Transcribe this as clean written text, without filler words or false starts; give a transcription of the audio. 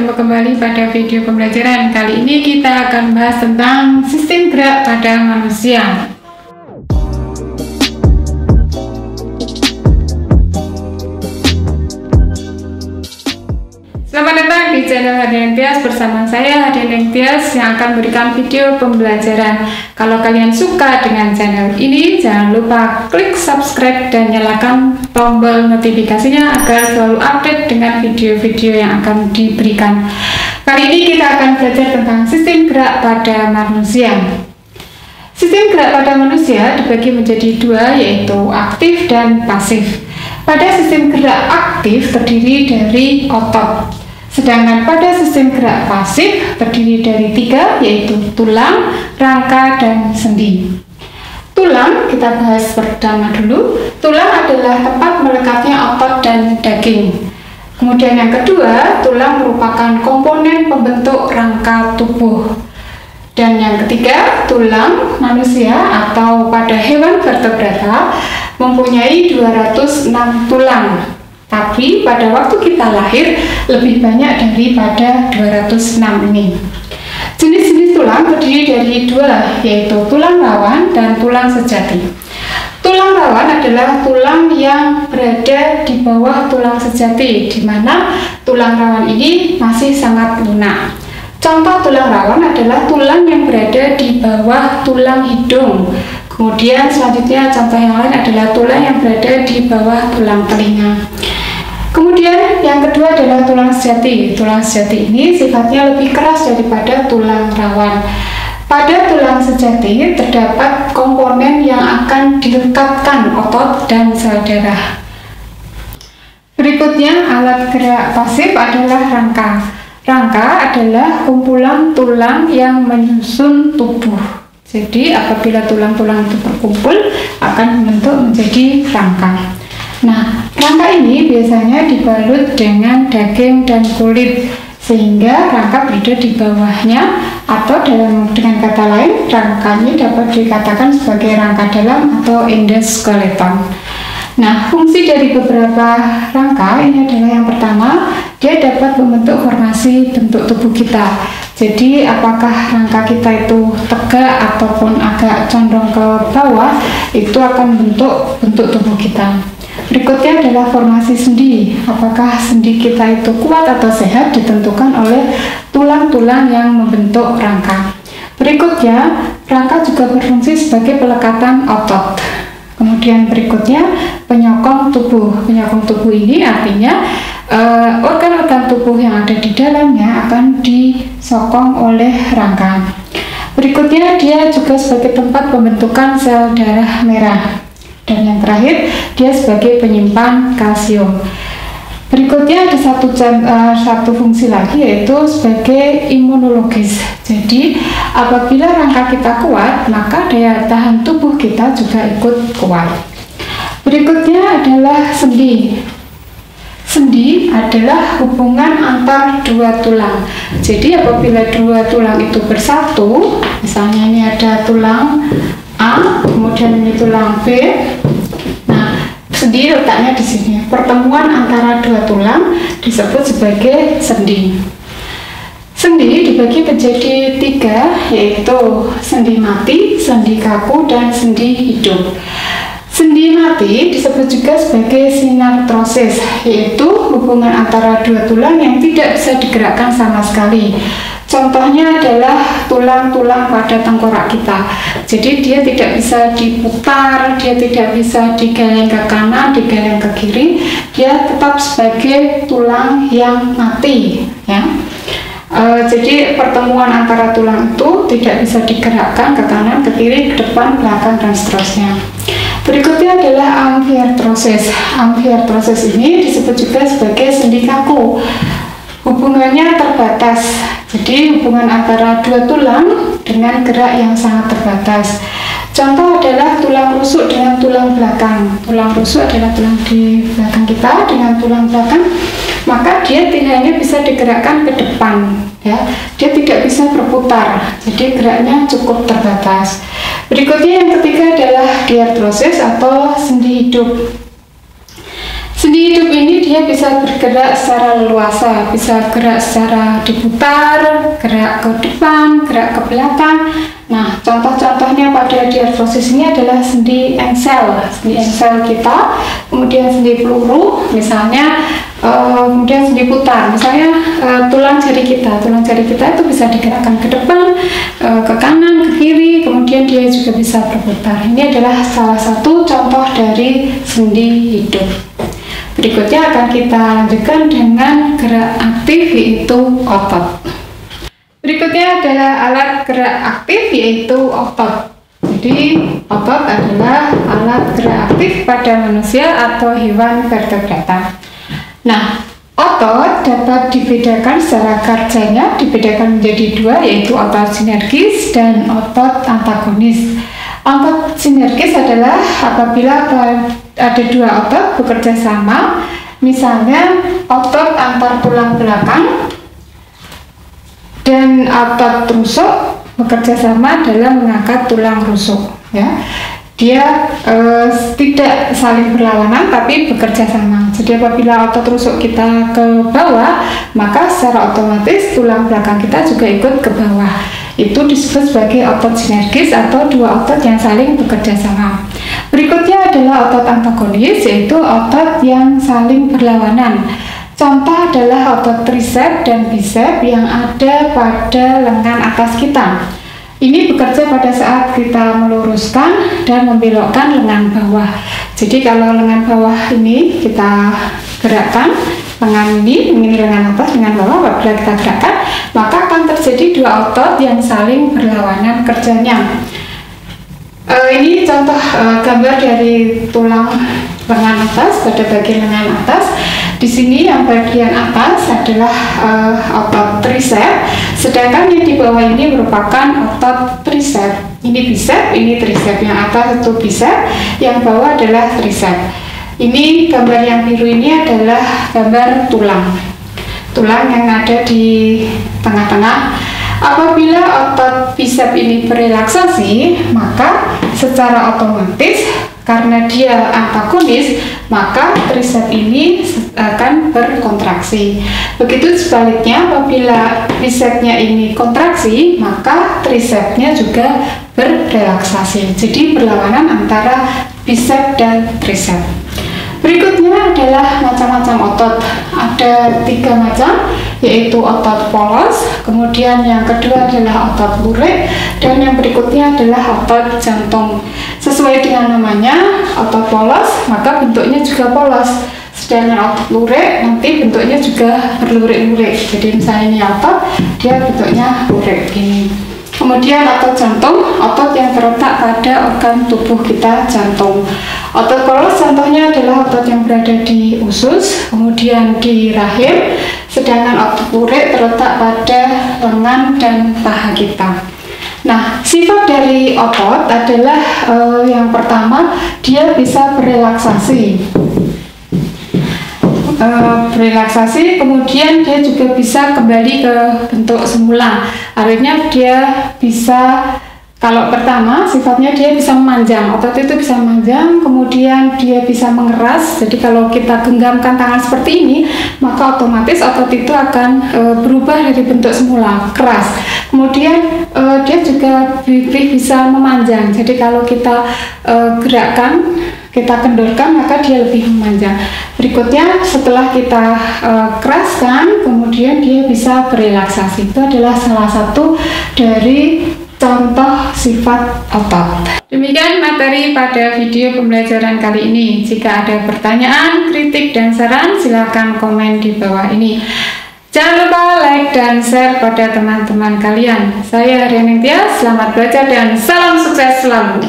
bertemu kembali pada video pembelajaran. Kali ini kita akan bahas tentang sistem gerak pada manusia. Selamat datang di channel Hadian Tias bersama saya Hadian Tias yang akan memberikan video pembelajaran. Kalau kalian suka dengan channel ini, jangan lupa klik subscribe dan nyalakan tombol notifikasinya agar selalu update dengan video-video yang akan diberikan. Kali ini kita akan belajar tentang sistem gerak pada manusia. Sistem gerak pada manusia dibagi menjadi dua, yaitu aktif dan pasif. Pada sistem gerak aktif terdiri dari otot. Sedangkan pada sistem gerak pasif terdiri dari tiga, yaitu tulang, rangka, dan sendi. Tulang kita bahas pertama dulu. Tulang adalah tempat melekatnya otot dan daging. Kemudian yang kedua, tulang merupakan komponen pembentuk rangka tubuh. Dan yang ketiga, tulang manusia atau pada hewan vertebrata mempunyai 206 tulang. Tapi pada waktu kita lahir lebih banyak daripada 206 ini. Jenis-jenis tulang terdiri dari dua, yaitu tulang rawan dan tulang sejati. Tulang rawan adalah tulang yang berada di bawah tulang sejati, di mana tulang rawan ini masih sangat lunak. Contoh tulang rawan adalah tulang yang berada di bawah tulang hidung. Kemudian selanjutnya contoh yang lain adalah tulang yang berada di bawah tulang telinga. Kemudian yang kedua adalah tulang sejati. Tulang sejati ini sifatnya lebih keras daripada tulang rawan. Pada tulang sejati terdapat komponen yang akan dilekatkan otot dan sel darah. Berikutnya alat gerak pasif adalah rangka. Rangka adalah kumpulan tulang yang menyusun tubuh. Jadi apabila tulang-tulang itu berkumpul akan membentuk menjadi rangka. Nah, rangka ini biasanya dibalut dengan daging dan kulit sehingga rangka berada di bawahnya, atau dengan kata lain rangka ini dapat dikatakan sebagai rangka dalam atau endoskeleton. Nah, fungsi dari beberapa rangka ini adalah yang pertama, dia dapat membentuk formasi bentuk tubuh kita. Jadi apakah rangka kita itu tegak ataupun agak condong ke bawah, itu akan membentuk bentuk tubuh kita. Berikutnya adalah formasi sendi. Apakah sendi kita itu kuat atau sehat ditentukan oleh tulang-tulang yang membentuk rangka. Berikutnya, rangka juga berfungsi sebagai pelekatan otot. Kemudian berikutnya, penyokong tubuh. Penyokong tubuh ini artinya organ-organ tubuh yang ada di dalamnya akan disokong oleh rangka. Berikutnya, dia juga sebagai tempat pembentukan sel darah merah. Dan yang terakhir, dia sebagai penyimpan kalsium. Berikutnya ada satu fungsi lagi, yaitu sebagai imunologis. Jadi apabila rangka kita kuat, maka daya tahan tubuh kita juga ikut kuat. Berikutnya adalah sendi. Sendi adalah hubungan antar dua tulang. Jadi apabila dua tulang itu bersatu, misalnya ini ada tulang A, kemudian ini tulang B. Nah, sendi letaknya di sini. Pertemuan antara dua tulang disebut sebagai sendi. Sendi dibagi menjadi tiga, yaitu sendi mati, sendi kaku, dan sendi hidup. Sendi mati disebut juga sebagai sinartrosis, yaitu hubungan antara dua tulang yang tidak bisa digerakkan sama sekali. Contohnya adalah tulang-tulang pada tengkorak kita. Jadi dia tidak bisa diputar, dia tidak bisa digeleng ke kanan, digeleng ke kiri. Dia tetap sebagai tulang yang mati, ya. Jadi pertemuan antara tulang itu tidak bisa digerakkan ke kanan, ke kiri, ke depan, belakang, dan seterusnya. Berikutnya adalah amfiartrosis. Amfiartrosis ini disebut juga sebagai sendi kaku. Hubungannya terbatas, jadi hubungan antara dua tulang dengan gerak yang sangat terbatas. Contoh adalah tulang rusuk dengan tulang belakang. Tulang rusuk adalah tulang di belakang kita dengan tulang belakang, maka dia tidak hanya bisa digerakkan ke depan, ya, dia tidak bisa berputar, jadi geraknya cukup terbatas. Berikutnya yang ketiga adalah diartrosis atau sendi hidup. Sendi hidup ini dia bisa bergerak secara leluasa, bisa gerak secara diputar, gerak ke depan, gerak ke belakang. Nah, contoh-contohnya pada diartrosis ini adalah sendi engsel kita, kemudian sendi peluru, misalnya, kemudian sendi putar, misalnya tulang jari kita itu bisa digerakkan ke depan, ke kanan, ke kiri, kemudian dia juga bisa berputar. Ini adalah salah satu contoh dari sendi hidup. Berikutnya akan kita lanjutkan dengan gerak aktif, yaitu otot. Berikutnya adalah alat gerak aktif, yaitu otot. Jadi otot adalah alat gerak aktif pada manusia atau hewan vertebrata. Nah, otot dapat dibedakan secara kerjanya, dibedakan menjadi dua, yaitu otot sinergis dan otot antagonis. Otot sinergis adalah apabila ada dua otot bekerja sama, misalnya otot antar tulang belakang dan otot rusuk bekerja sama dalam mengangkat tulang rusuk. Ya, dia tidak saling berlawanan tapi bekerja sama. Jadi apabila otot rusuk kita ke bawah, maka secara otomatis tulang belakang kita juga ikut ke bawah. Itu disebut sebagai otot sinergis atau dua otot yang saling bekerja sama. Berikutnya adalah otot antagonis, yaitu otot yang saling berlawanan. Contoh adalah otot tricep dan bicep yang ada pada lengan atas kita. Ini bekerja pada saat kita meluruskan dan membelokkan lengan bawah. Jadi kalau lengan bawah ini kita gerakkan, lengan ini lengan atas, lengan bawah, apabila kita gerakkan, maka akan terjadi dua otot yang saling berlawanan kerjanya. Ini contoh gambar dari tulang lengan atas pada bagian lengan atas. Di sini yang bagian atas adalah otot tricep, sedangkan yang di bawah ini merupakan otot tricep. Ini bicep, ini tricep. Yang atas itu bicep, yang bawah adalah tricep. Ini gambar yang biru ini adalah gambar tulang yang ada di tengah-tengah. Apabila otot bicep ini berelaksasi, maka secara otomatis karena dia antagonis, maka tricep ini akan berkontraksi. Begitu sebaliknya, apabila bicepnya ini kontraksi, maka tricepnya juga berrelaksasi. Jadi berlawanan antara bicep dan tricep. Berikutnya adalah macam-macam otot. Ada 3 macam, yaitu otot polos, kemudian yang kedua adalah otot lurik, dan yang berikutnya adalah otot jantung. Sesuai dengan namanya, otot polos, maka bentuknya juga polos. Sedangkan otot lurik nanti bentuknya juga berlurik-lurik. Jadi misalnya ini otot, dia bentuknya lurik ini. Kemudian otot jantung, otot yang terletak pada organ tubuh kita, jantung. Otot polos contohnya adalah otot yang berada di usus, kemudian di rahim, sedangkan otot lurik terletak pada lengan dan paha kita. Nah, sifat dari otot adalah yang pertama, dia bisa berelaksasi. Kemudian dia juga bisa kembali ke bentuk semula. Artinya dia bisa, kalau pertama sifatnya dia bisa memanjang, otot itu bisa memanjang, kemudian dia bisa mengeras. Jadi kalau kita genggamkan tangan seperti ini, maka otomatis otot itu akan berubah dari bentuk semula, keras. Kemudian dia juga bisa memanjang. Jadi kalau kita gerakkan, kita kendorkan, maka dia lebih memanjang. Berikutnya setelah kita keraskan, kemudian dia bisa berelaksasi. Itu adalah salah satu dari contoh sifat otot. Demikian materi pada video pembelajaran kali ini. Jika ada pertanyaan, kritik, dan saran, silakan komen di bawah ini. Jangan lupa like dan share pada teman-teman kalian. Saya Rianingtia, selamat belajar dan salam sukses selalu.